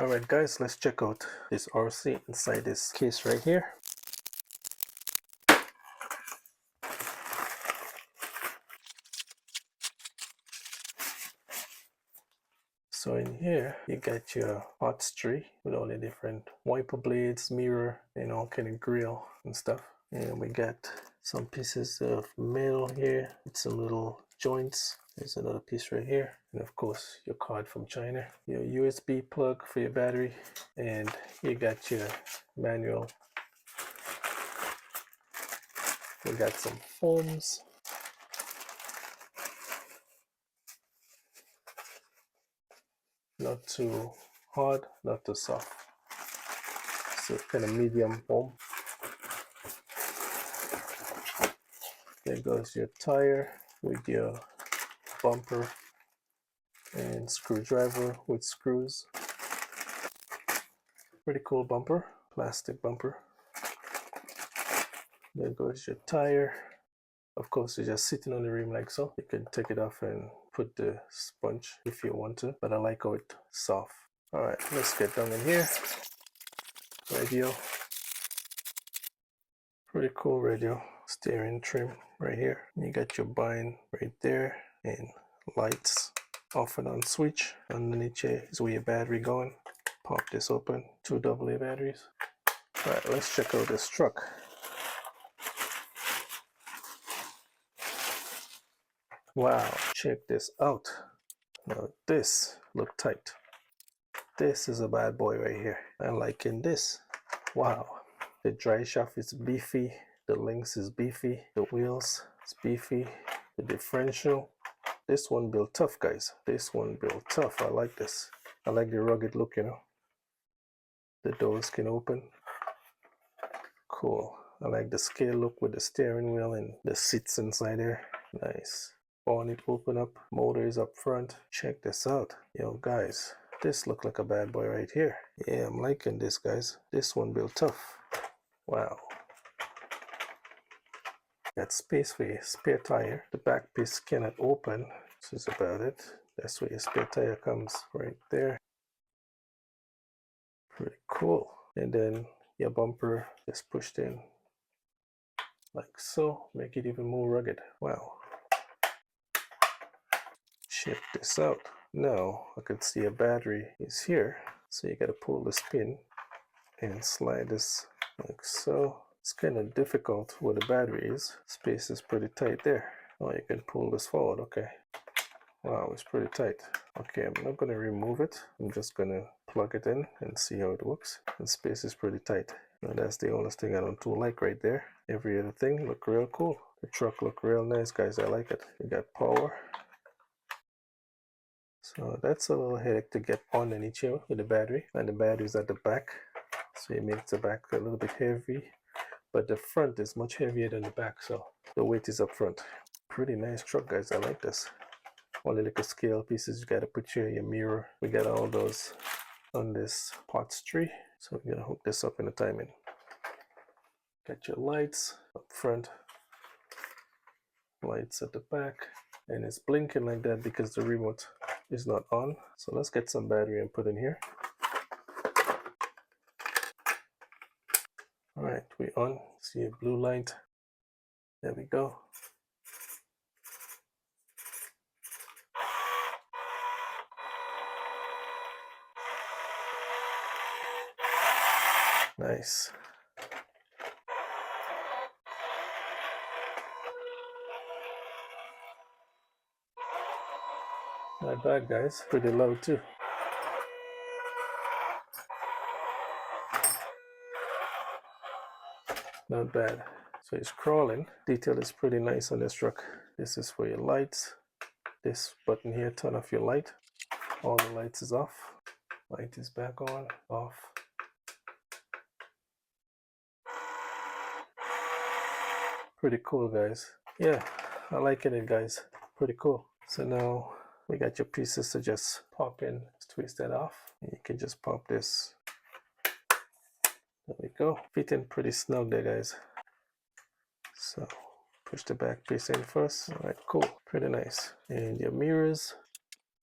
Alright guys, let's check out this RC inside this case right here. So in here you got your parts tree with all the different wiper blades, mirror, and all kind of grill and stuff. And we got some pieces of metal here with some little joints. There's another piece right here, and of course your card from China, your USB plug for your battery, and you got your manual. We got some foams. Not too hard, not too soft. So kind of medium foam. There goes your tire with your bumper and screwdriver with screws. Pretty cool bumper, plastic bumper. There goes your tire. Of course, you're just sitting on the rim like so. You can take it off and put the sponge if you want to, but I like how it's soft. All right, let's get down in here. Radio. Pretty cool radio. Steering trim right here. You got your bind right there and lights. Off and on switch. Underneath here is where your battery going. Pop this open. 2 AA batteries. All right, let's check out this truck. Wow, check this out. Now this look tight. This is a bad boy right here. I'm liking this. Wow. The dry shaft is beefy. The links is beefy. The wheels is beefy. The differential. This one built tough, guys. This one built tough. I like this. I like the rugged look, you know. The doors can open. Cool. I like the scale look with the steering wheel and the seats inside there. Nice. Bonnet open up, motor is up front. Check this out. Yo guys, this look like a bad boy right here. Yeah, I'm liking this, guys. This one built tough. Wow. Got space for your spare tire. The back piece cannot open. This is about it. That's where your spare tire comes right there. Pretty cool. And then your bumper is pushed in like so. Make it even more rugged. Wow. Check this out. Now I can see a battery is here, so you gotta pull this pin and slide this like so. It's kind of difficult where the battery is. Space is pretty tight there. Oh, you can pull this forward. Okay. Wow, it's pretty tight. Okay, I'm not gonna remove it. I'm just gonna plug it in and see how it works. The space is pretty tight. Now that's the only thing I don't like right there. Every other thing look real cool. The truck look real nice, guys. I like it. You got power. So that's a little headache to get underneath here with the battery, and the battery is at the back, so it makes the back a little bit heavy, but the front is much heavier than the back, so the weight is up front. Pretty nice truck, guys. I like this. All the little scale pieces you gotta put here, your mirror. We got all those on this parts tree, so we're gonna hook this up in the timing. Got your lights up front, lights at the back, and it's blinking like that because the remote is not on. So let's get some battery and put in here. All right, we on. See a blue light. There we go. Nice. Not bad, guys. Pretty low too. Not bad. So it's crawling. Detail is pretty nice on this truck. This is for your lights. This button here, turn off your light. All the lights is off. Light is back on, off. Pretty cool, guys. Yeah, I like it, guys. Pretty cool. So now we got your pieces to just pop in, twist that off. And you can just pop this. There we go. Fit in pretty snug there, guys. So push the back piece in first. All right, cool. Pretty nice. And your mirrors,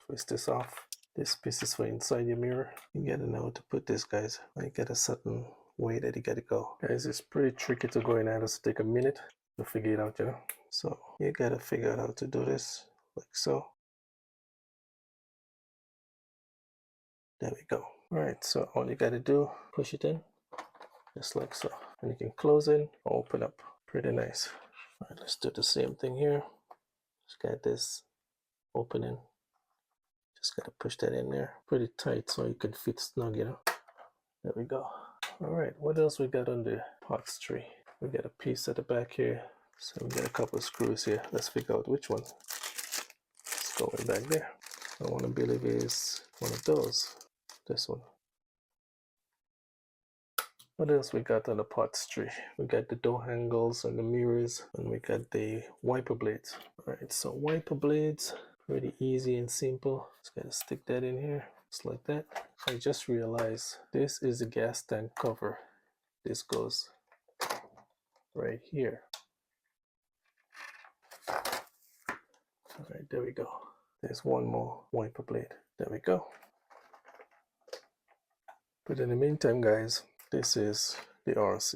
twist this off. This piece is for inside your mirror. You gotta know how to put this, guys. You get a certain way that you gotta go. Guys, it's pretty tricky to go in and just take a minute to figure it out, you know. So you gotta figure out how to do this, like so. There we go. Alright, so all you gotta do, push it in, just like so. And you can close in, open up. Pretty nice. Alright, let's do the same thing here. Just got this opening. Just gotta push that in there pretty tight so you can fit snug, you know. There we go. Alright, what else we got on the parts tree? We got a piece at the back here. So we got a couple of screws here. Let's figure out which one. Let's go way back there. I want to believe is one of those. This one. What else we got on the parts tree? We got the door handles and the mirrors, and we got the wiper blades. Alright, so wiper blades, pretty easy and simple. Just gotta stick that in here, just like that. I just realized this is the gas tank cover. This goes right here. Alright, there we go. There's one more wiper blade. There we go. But in the meantime, guys, this is the RC.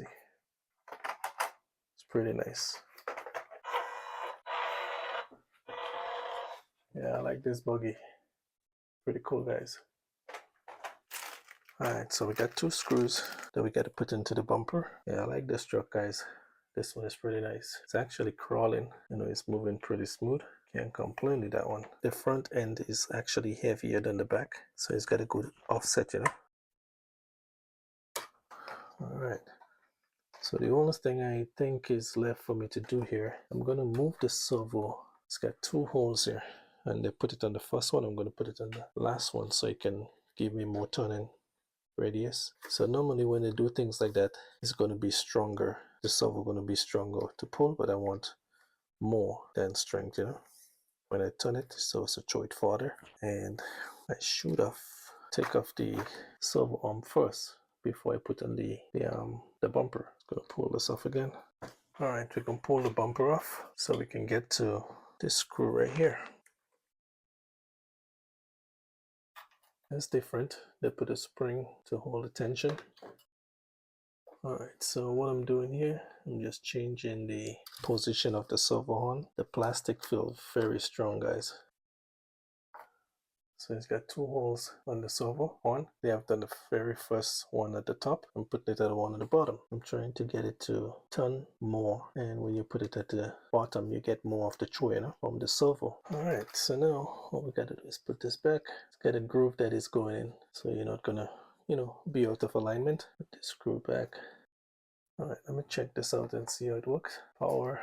It's pretty nice. Yeah, I like this buggy. Pretty cool, guys. Alright, so we got two screws that we got to put into the bumper. Yeah, I like this truck, guys. This one is pretty nice. It's actually crawling. You know, it's moving pretty smooth. Can't complain with that one. The front end is actually heavier than the back, so it's got a good offset, you know. Alright. So the only thing I think is left for me to do here, I'm going to move the servo. It's got two holes here, and they put it on the first one. I'm going to put it on the last one so it can give me more turning radius. So normally when they do things like that, it's going to be stronger. The servo going to be stronger to pull, but I want more than strength, you know, when I turn it, so to throw it farther. And I should have take off the servo arm first before I put on the bumper. Gonna pull this off again. All right, we can pull the bumper off so we can get to this screw right here. That's different. They put a spring to hold the tension. All right, so what I'm doing here, I'm just changing the position of the servo horn. The plastic feels very strong, guys. So it's got two holes on the servo horn. They have done the very first one at the top and put it at the one at the bottom. I'm trying to get it to turn more, and when you put it at the bottom, you get more of the throw, you know, from the servo. All right, so now what we got to do is put this back. It's got a groove that is going in, so you're not gonna, you know, be out of alignment. Put this screw back. All right, let me check this out and see how it works. Power.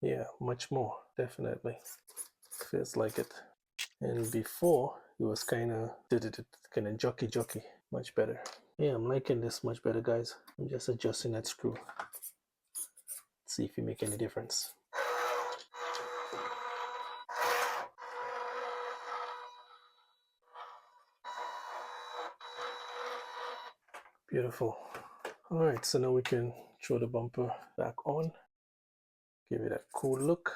Yeah, much more, definitely. Feels like it. And before it was kind of jockey. Much better. Yeah, I'm liking this much better, guys. I'm just adjusting that screw. See if you make any difference. Beautiful. All right, so now we can throw the bumper back on. Give it a cool look.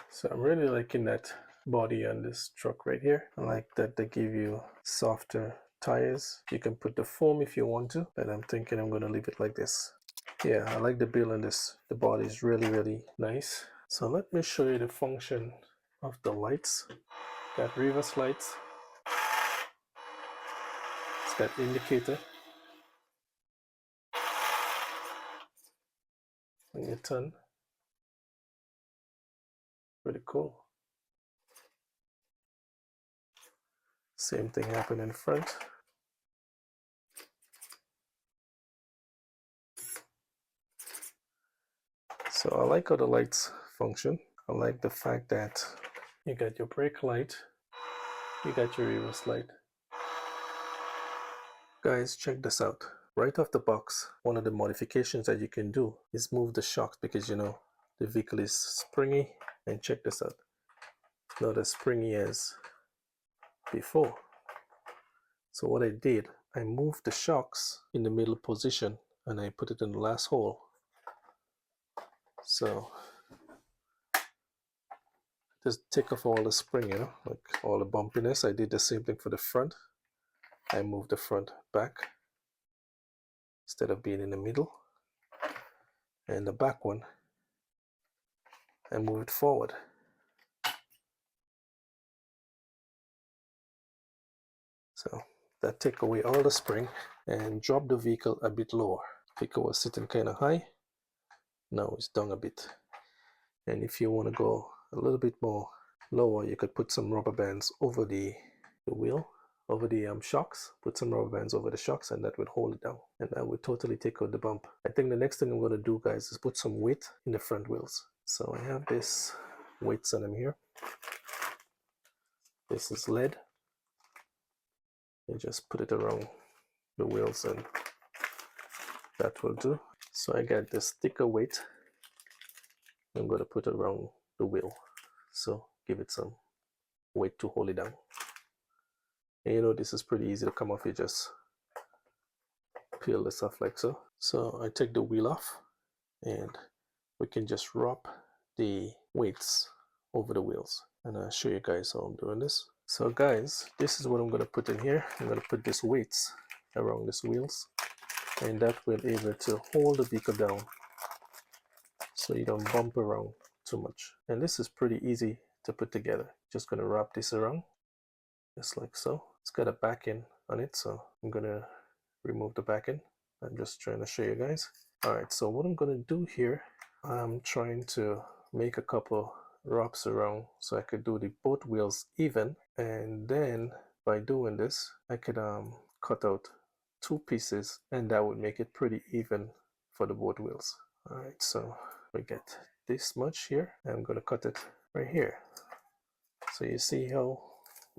So I'm really liking that body on this truck right here. I like that they give you softer tires. You can put the foam if you want to, but I'm thinking I'm going to leave it like this. Yeah, I like the build on this. The body is really nice. So let me show you the function of the lights. Got reverse lights. It's got indicator. When you turn. Pretty cool. Same thing happened in front. So I like how the lights function. I like the fact that you got your brake light, you got your reverse light. Guys, check this out. Right off the box, one of the modifications that you can do is move the shocks, because you know the vehicle is springy. And check this out. Not as springy as before. So what I did, I moved the shocks in the middle position and I put it in the last hole. So just take off all the spring, you know, like all the bumpiness. I did the same thing for the front. I moved the front back instead of being in the middle. And the back one, I move it forward. So that take away all the spring and drop the vehicle a bit lower. Vehicle was sitting kind of high. Now it's down a bit. And if you want to go a little bit more lower, you could put some rubber bands over the wheel, over the shocks. Put some rubber bands over the shocks and that would hold it down. And that would totally take out the bump. I think the next thing I'm going to do, guys, is put some weight in the front wheels. So I have this weights on them here. This is lead. You just put it around the wheels and that will do. So I got this thicker weight. I'm going to put it around the wheel. So give it some weight to hold it down. And you know, this is pretty easy to come off. You just peel this off like so. So I take the wheel off and we can just wrap the weights over the wheels. And I'll show you guys how I'm doing this. So guys, this is what I'm going to put in here. I'm going to put these weights around these wheels. And that will be able to hold the vehicle down so you don't bump around too much. And this is pretty easy to put together. Just going to wrap this around just like so. It's got a backing on it, so I'm going to remove the backing. I'm just trying to show you guys. Alright, so what I'm going to do here, I'm trying to make a couple wraps around so I could do the both wheels even, and then by doing this I could cut out 2 pieces and that would make it pretty even for the both wheels. Alright, so we get this much here. I'm going to cut it right here. So you see how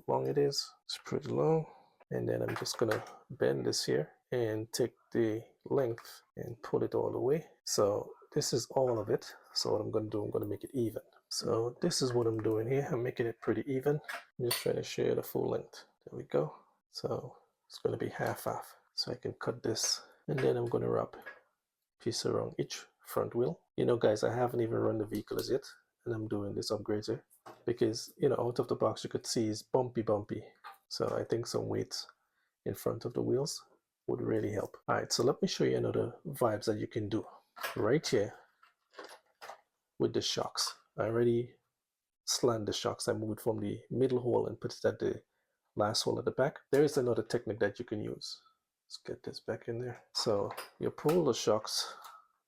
long it is? It's pretty long. And then I'm just going to bend this here and take the length and pull it all the way. So this is all of it. So what I'm going to do, I'm going to make it even. So this is what I'm doing here. I'm making it pretty even. I'm just trying to show you the full length. There we go. So it's going to be half. So I can cut this and then I'm going to wrap a piece around each front wheel. You know guys, I haven't even run the vehicle as yet and I'm doing this upgrade here because, you know, out of the box you could see it's bumpy. So I think some weights in front of the wheels would really help. Alright, so let me show you another vibes that you can do right here with the shocks. I already slant the shocks. I moved from the middle hole and put it at the last hole at the back. There is another technique that you can use. Let's get this back in there. So you pull the shocks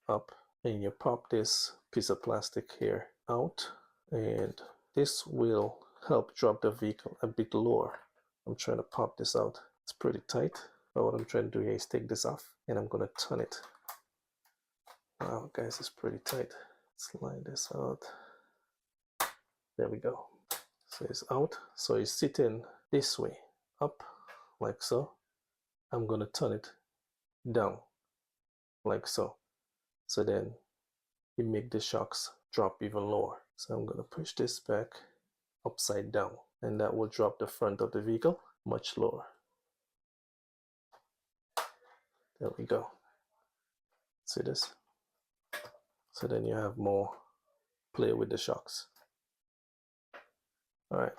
up and you pop this piece of plastic here out, and this will help drop the vehicle a bit lower. I'm trying to pop this out. It's pretty tight, but what I'm trying to do here is take this off and I'm going to turn it. Wow guys, it's pretty tight. Slide this out. There we go. So it's out. So it's sitting this way, up like so. I'm going to turn it down like so. So then you make the shocks drop even lower. So I'm going to push this back upside down and that will drop the front of the vehicle much lower. There we go. See this? So then you have more play with the shocks. Alright,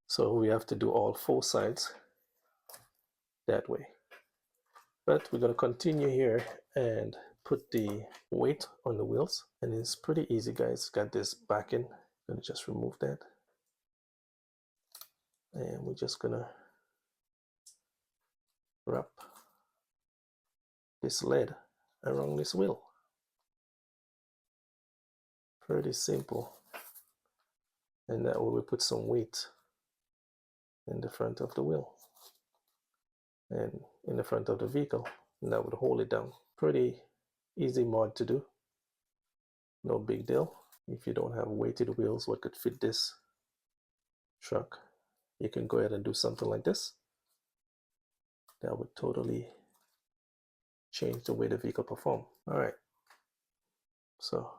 so we have to do all 4 sides that way. But we're going to continue here and put the weight on the wheels. And it's pretty easy guys. Got this backing. I'm going to just remove that. And we're just going to wrap this lead around this wheel. Pretty simple. And that way we put some weight in the front of the wheel and in the front of the vehicle, and that would hold it down. Pretty easy mod to do. No big deal. If you don't have weighted wheels what could fit this truck, you can go ahead and do something like this. That would totally change the way the vehicle perform. Alright, so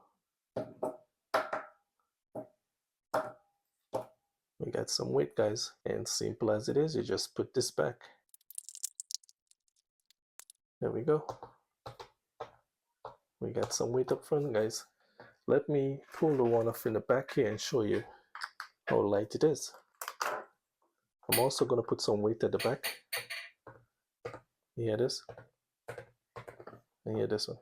we got some weight guys, and simple as it is, you just put this back There we go. We got some weight up front, guys. Let me pull the one off in the back here and show you how light it is. I'm also going to put some weight at the back. You hear this? And hear this one.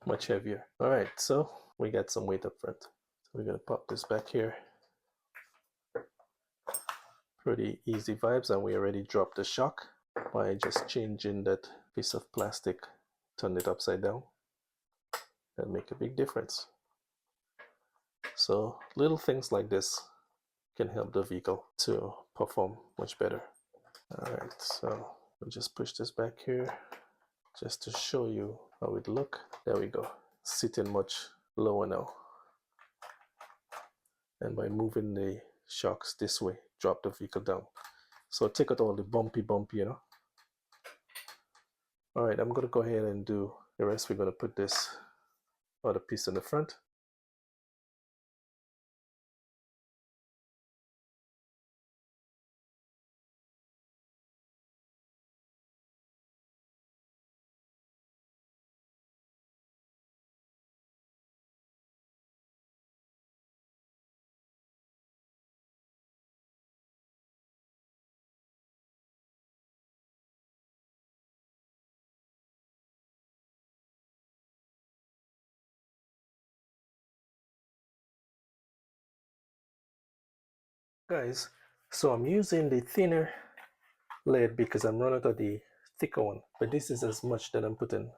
Much heavier. All right, so we got some weight up front. So we're going to pop this back here. Pretty easy vibes, and we already dropped the shock by just changing that piece of plastic, turn it upside down. That make a big difference. So little things like this can help the vehicle to perform much better. All right, so we'll just push this back here just to show you how it look. There we go, sitting much lower now. And by moving the shocks this way, drop the vehicle down. So take out all the bumpy, you know. All right, I'm gonna go ahead and do the rest. We're gonna put this other piece in the front. Guys, so I'm using the thinner lead because I'm running out of the thicker one, but this is as much that I'm putting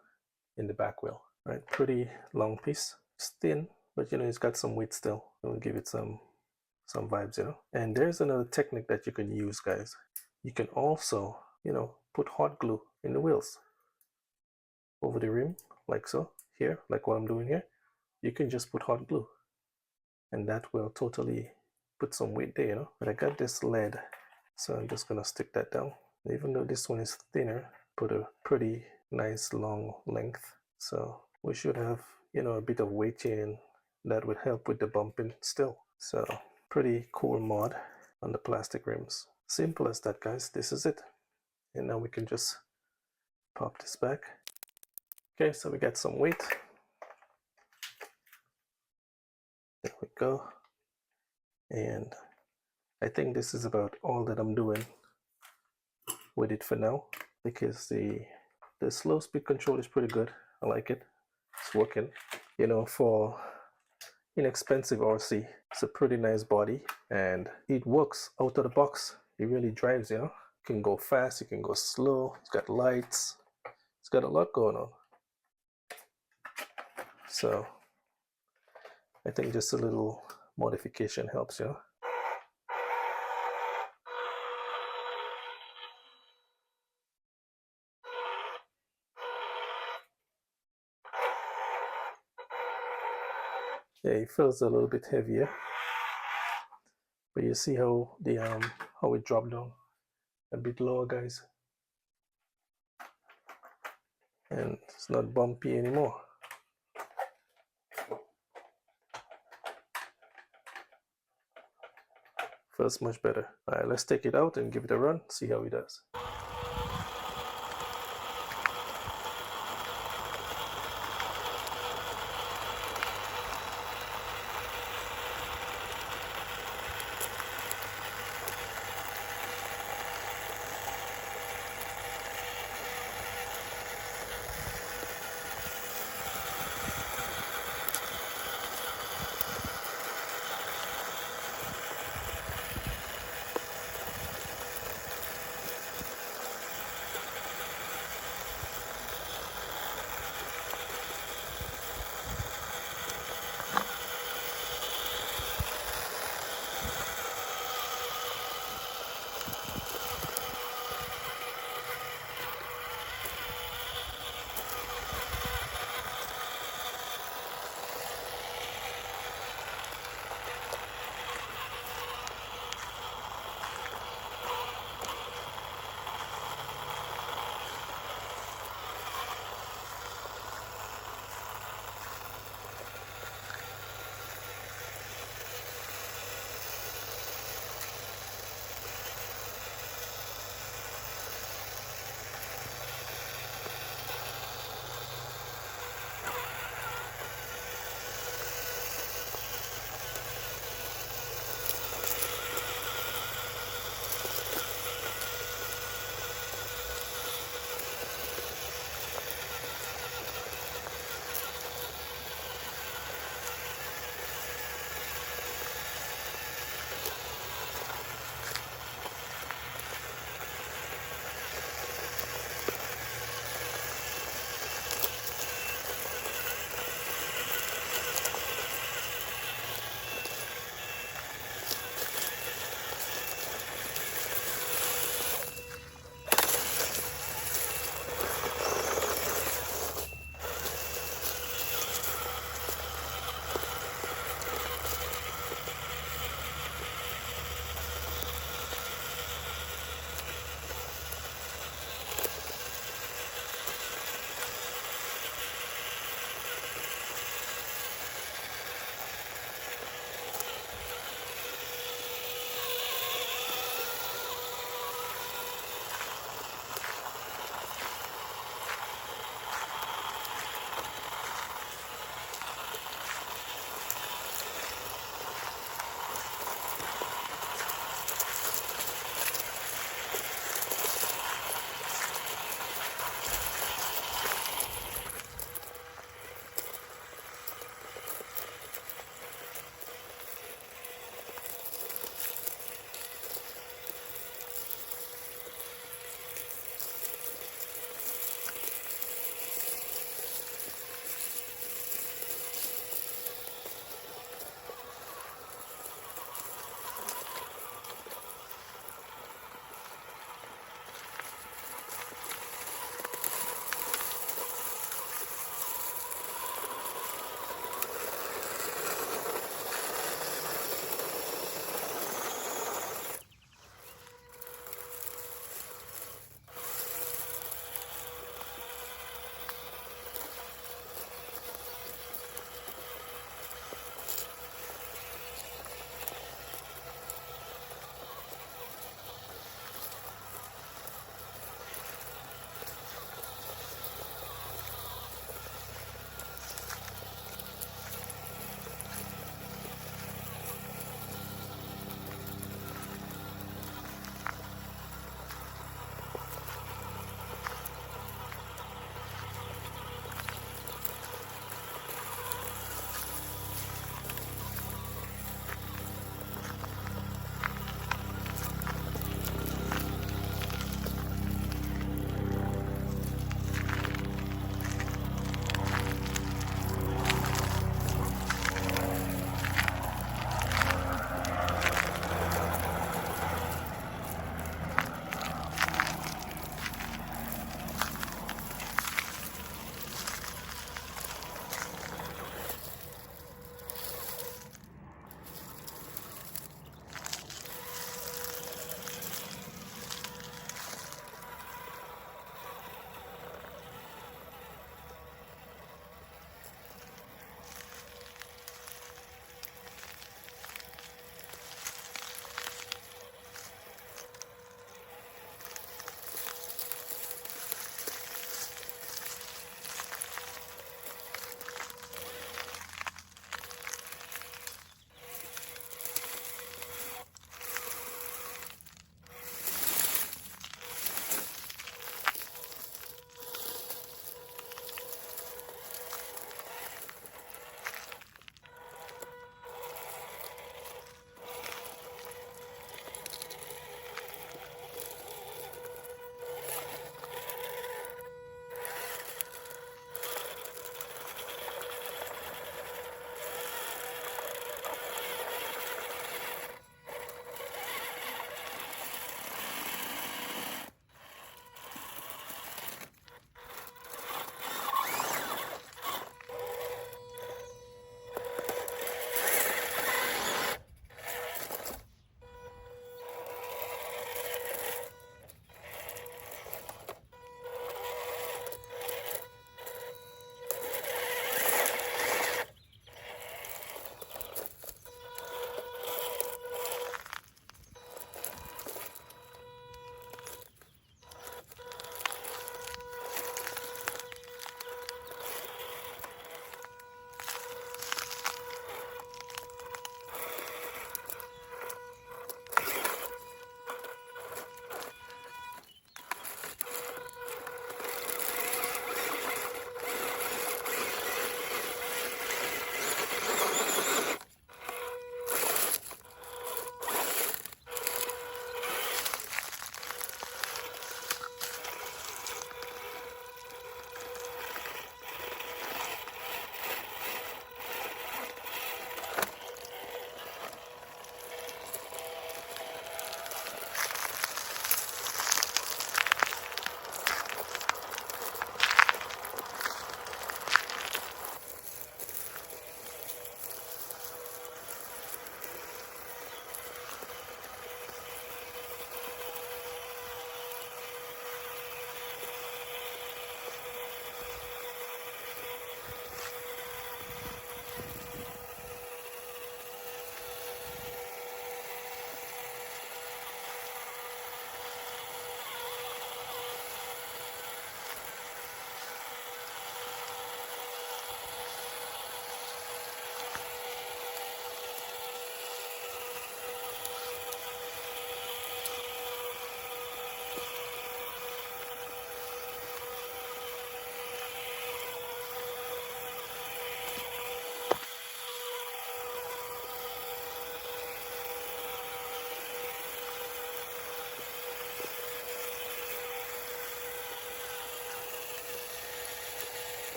in the back wheel. Right, pretty long piece. It's thin, but you know, it's got some weight still. It'll give it some vibes, you know. And there's another technique that you can use, guys. You can also, you know, put hot glue in the wheels over the rim, like so. Here, like what I'm doing here. You can just put hot glue, and that will totally put some weight there, you know. But I got this lead, so I'm just gonna stick that down. Even though this one is thinner, put a pretty nice long length, so we should have, you know, a bit of weight in that would help with the bumping still. So pretty cool mod on the plastic rims. Simple as that, guys. This is it. And now we can just pop this back. Okay, so we got some weight. There we go. And I think this is about all that I'm doing with it for now, because the slow speed control is pretty good. I like it. It's working. You know, for inexpensive RC, it's a pretty nice body, and it works out of the box. It really drives, you know. You can go fast, you can go slow. It's got lights. It's got a lot going on. So I think just a little modification helps, you know. Yeah, it feels a little bit heavier, but you see how the how it dropped down a bit lower, guys, and it's not bumpy anymore. Feels much better. All right, let's take it out and give it a run, see how it does.